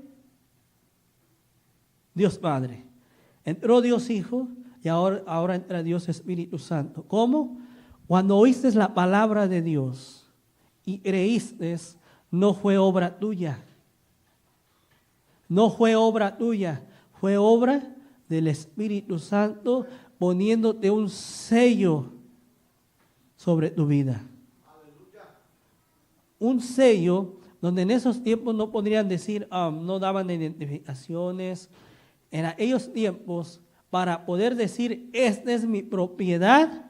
Dios Padre. Entró Dios Hijo y ahora entra Dios Espíritu Santo. ¿Cómo? Cuando oíste la palabra de Dios y creíste, no fue obra tuya. No fue obra tuya, fue obra del Espíritu Santo poniéndote un sello sobre tu vida. Un sello donde en esos tiempos no podrían decir, no daban identificaciones. En aquellos tiempos, para poder decir, esta es mi propiedad,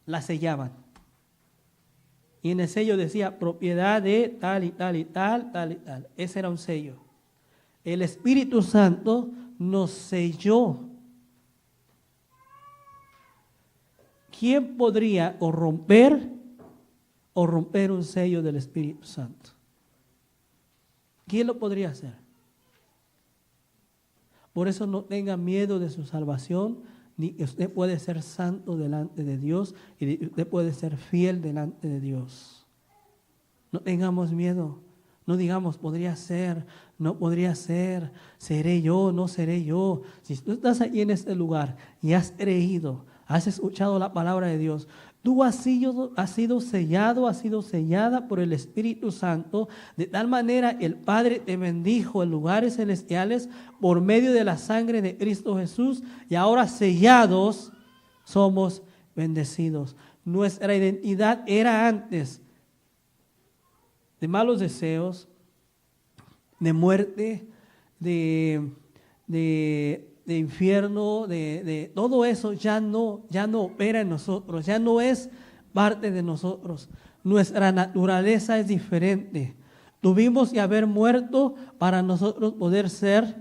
la sellaban. Y en el sello decía, propiedad de tal y tal y tal, tal y tal. Ese era un sello. El Espíritu Santo nos selló. ¿Quién podría romper un sello del Espíritu Santo? ¿Quién lo podría hacer? Por eso no tenga miedo de su salvación, ni usted puede ser santo delante de Dios y usted puede ser fiel delante de Dios. No tengamos miedo. No digamos, podría ser, no podría ser, seré yo, no seré yo. Si tú estás aquí en este lugar y has creído, has escuchado la palabra de Dios, tú has sido sellado, has sido sellada por el Espíritu Santo. De tal manera el Padre te bendijo en lugares celestiales por medio de la sangre de Cristo Jesús. Y ahora sellados somos bendecidos. Nuestra identidad era antes de malos deseos, de muerte, de infierno, de todo eso ya no opera en nosotros, ya no es parte de nosotros. Nuestra naturaleza es diferente. Tuvimos que haber muerto para nosotros poder ser,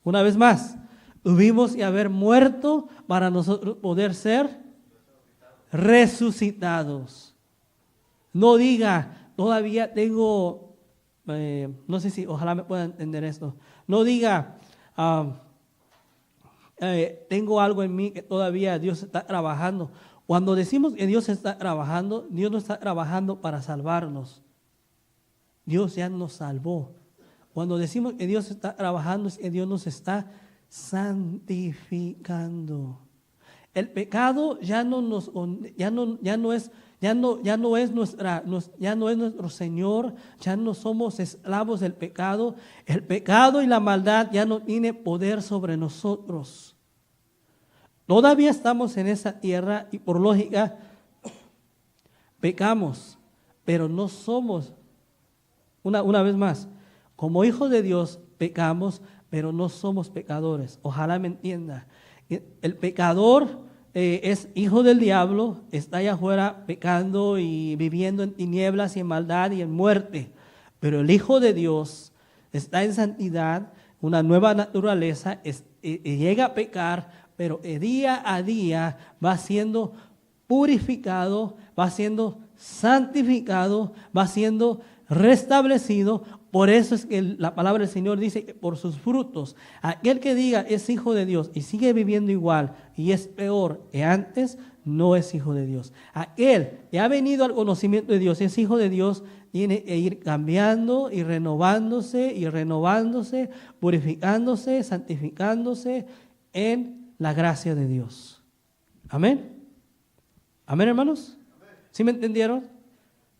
una vez más, tuvimos que haber muerto para nosotros poder ser resucitados. No diga, todavía tengo, no sé si, ojalá me puedan entender esto. No diga, tengo algo en mí que todavía Dios está trabajando. Cuando decimos que Dios está trabajando, Dios no está trabajando para salvarnos. Dios ya nos salvó. Cuando decimos que Dios está trabajando, es que Dios nos está santificando. El pecado ya no es nuestro Señor, ya no somos esclavos del pecado. El pecado y la maldad ya no tienen poder sobre nosotros. Todavía estamos en esa tierra y por lógica pecamos, pero no somos, una vez más, como hijos de Dios pecamos, pero no somos pecadores. Ojalá me entienda. El pecador es hijo del diablo, está allá afuera pecando y viviendo en tinieblas y en maldad y en muerte. Pero el Hijo de Dios está en santidad, una nueva naturaleza, llega a pecar, pero día a día va siendo purificado, va siendo santificado, va siendo restablecido. Por eso es que la palabra del Señor dice que por sus frutos, aquel que diga es hijo de Dios y sigue viviendo igual y es peor que antes, no es hijo de Dios. Aquel que ha venido al conocimiento de Dios, es hijo de Dios, tiene que ir cambiando y renovándose, purificándose, santificándose en la gracia de Dios. Amén. Amén, hermanos. ¿Sí me entendieron?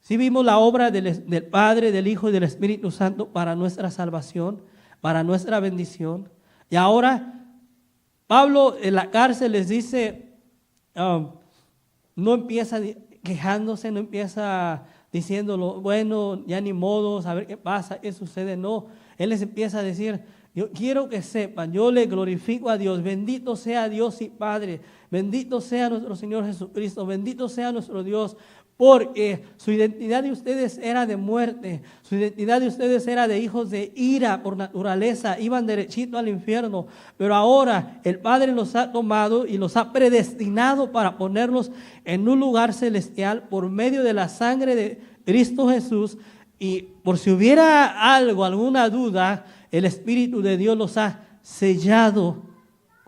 Sí vimos la obra del Padre, del Hijo y del Espíritu Santo para nuestra salvación, para nuestra bendición. Y ahora Pablo en la cárcel les dice, no empieza quejándose, no empieza diciéndolo, bueno, ya ni modo, a ver qué pasa, qué sucede. No, él les empieza a decir, yo quiero que sepan, yo le glorifico a Dios, bendito sea Dios y Padre, bendito sea nuestro Señor Jesucristo, bendito sea nuestro Dios, porque su identidad de ustedes era de muerte, su identidad de ustedes era de hijos de ira por naturaleza, iban derechito al infierno, pero ahora el Padre los ha tomado y los ha predestinado para ponerlos en un lugar celestial por medio de la sangre de Cristo Jesús. Y por si hubiera alguna duda, el Espíritu de Dios los ha sellado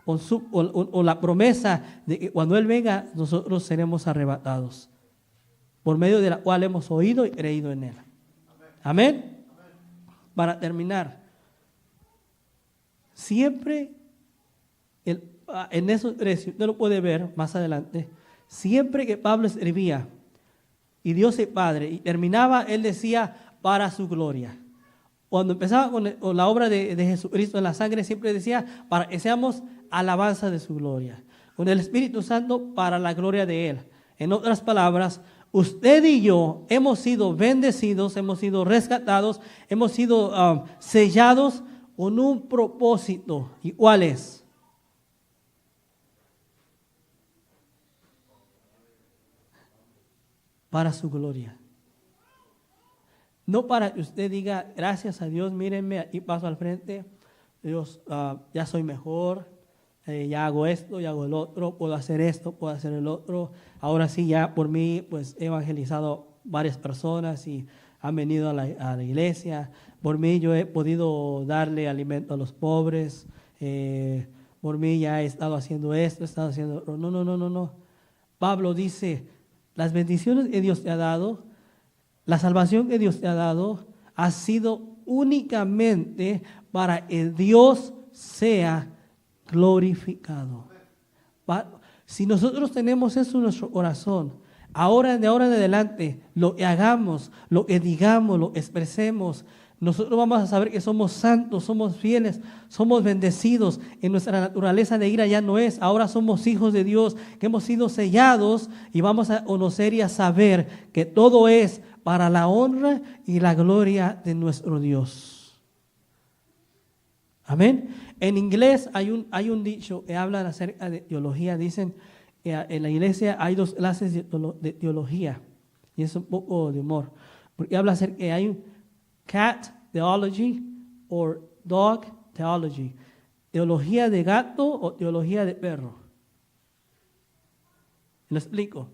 con la promesa de que cuando Él venga nosotros seremos arrebatados, por medio de la cual hemos oído y creído en Él. Amén. Para terminar, siempre en esos tres, usted lo puede ver más adelante, siempre que Pablo escribía y Dios es Padre y terminaba, él decía para su gloria. Cuando empezaba con la obra de Jesucristo en la sangre, siempre decía para que seamos alabanza de su gloria. Con el Espíritu Santo para la gloria de Él. En otras palabras, usted y yo hemos sido bendecidos, hemos sido rescatados, hemos sido sellados con un propósito. ¿Y cuál es? Para su gloria. No para que usted diga, gracias a Dios, mírenme, aquí paso al frente, Dios, ya soy mejor, ya hago esto, ya hago el otro, puedo hacer esto, puedo hacer el otro. Ahora sí, ya por mí, pues he evangelizado varias personas y han venido a la iglesia. Por mí yo he podido darle alimento a los pobres. Por mí ya he estado haciendo esto, he estado haciendo otro. No. Pablo dice, las bendiciones que Dios te ha dado, la salvación que Dios te ha dado, ha sido únicamente para que Dios sea glorificado. Si nosotros tenemos eso en nuestro corazón, de ahora en adelante, lo que hagamos, lo que digamos, lo que expresemos, nosotros vamos a saber que somos santos, somos fieles, somos bendecidos. En nuestra naturaleza de ira ya no es. Ahora somos hijos de Dios, que hemos sido sellados y vamos a conocer y a saber que todo es para la honra y la gloria de nuestro Dios. Amén. En inglés hay un dicho que habla acerca de teología. Dicen que en la iglesia hay dos clases de teología. Y es un poco de humor. Porque habla acerca que hay un cat theology o dog theology. Teología de gato o teología de perro. ¿Lo explico?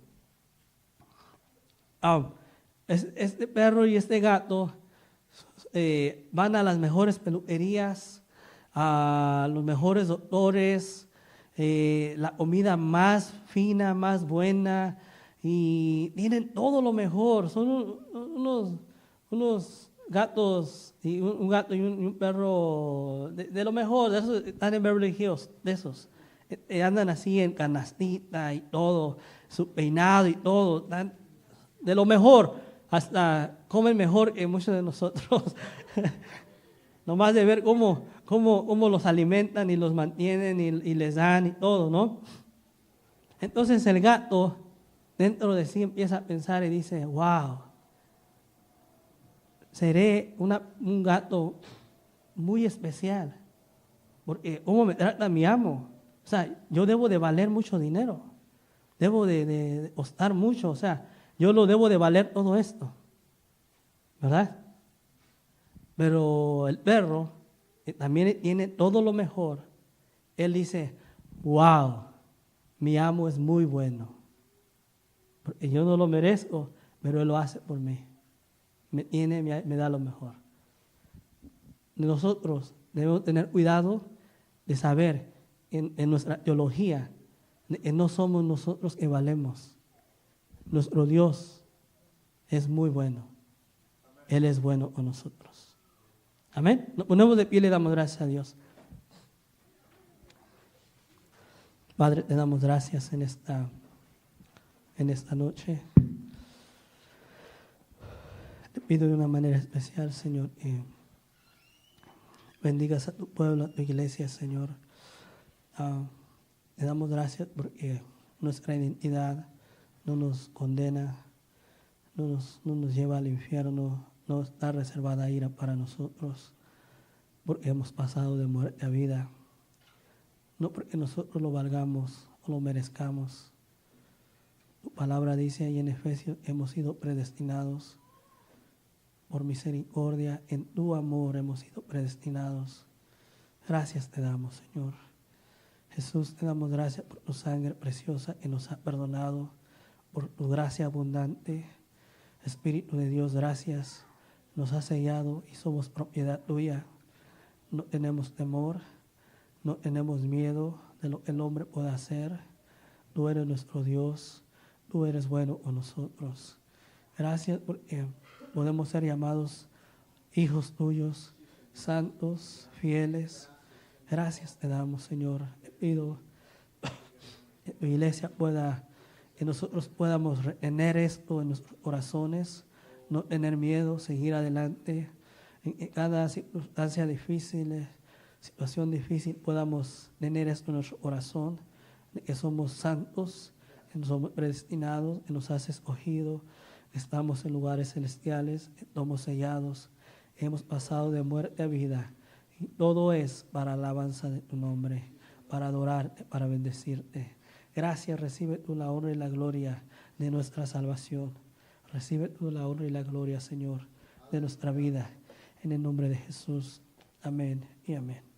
Este perro y este gato van a las mejores peluquerías, a los mejores doctores, la comida más fina, más buena, y tienen todo lo mejor. Son unos gatos, y un gato y un perro de lo mejor, de esos están en Beverly Hills, de esos. andan así en canastita y todo, su peinado y todo, de lo mejor, hasta comen mejor que muchos de nosotros. Nomás de ver cómo los alimentan y los mantienen y les dan y todo, ¿no? Entonces el gato dentro de sí empieza a pensar y dice, wow, seré un gato muy especial, porque ¿cómo me trata mi amo? O sea, yo debo de valer mucho dinero, debo de costar mucho, o sea, yo lo debo de valer todo esto, ¿verdad? Pero el perro, que también tiene todo lo mejor, él dice, wow, mi amo es muy bueno, porque yo no lo merezco, pero él lo hace por mí, me da lo mejor. Nosotros debemos tener cuidado de saber en nuestra teología que no somos nosotros que valemos. Nuestro Dios es muy bueno. Él es bueno con nosotros. Amén. Nos ponemos de pie y le damos gracias a Dios. Padre, te damos gracias en esta noche. Te pido de una manera especial, Señor, que bendigas a tu pueblo, a tu iglesia, Señor. Le damos gracias porque nuestra identidad no nos condena, no nos lleva al infierno, no está reservada ira para nosotros, porque hemos pasado de muerte a vida, no porque nosotros lo valgamos o lo merezcamos. Tu palabra dice ahí en Efesios, hemos sido predestinados por misericordia, en tu amor hemos sido predestinados. Gracias te damos, Señor. Jesús, te damos gracias por tu sangre preciosa que nos ha perdonado, por tu gracia abundante. Espíritu de Dios, gracias. Nos has sellado y somos propiedad tuya. No tenemos temor, no tenemos miedo de lo que el hombre pueda hacer. Tú eres nuestro Dios, tú eres bueno con nosotros. Gracias porque podemos ser llamados hijos tuyos, santos, fieles. Gracias te damos, Señor. Te pido que tu iglesia que nosotros podamos retener esto en nuestros corazones, no tener miedo, seguir adelante. En cada circunstancia difícil, situación difícil, podamos tener esto en nuestro corazón, de que somos santos, que somos predestinados, que nos has escogido, estamos en lugares celestiales, estamos sellados, hemos pasado de muerte a vida. Y todo es para alabanza de tu nombre, para adorarte, para bendecirte. Gracias, recibe tú la honra y la gloria de nuestra salvación. Recibe tú la honra y la gloria, Señor, de nuestra vida. En el nombre de Jesús. Amén y amén.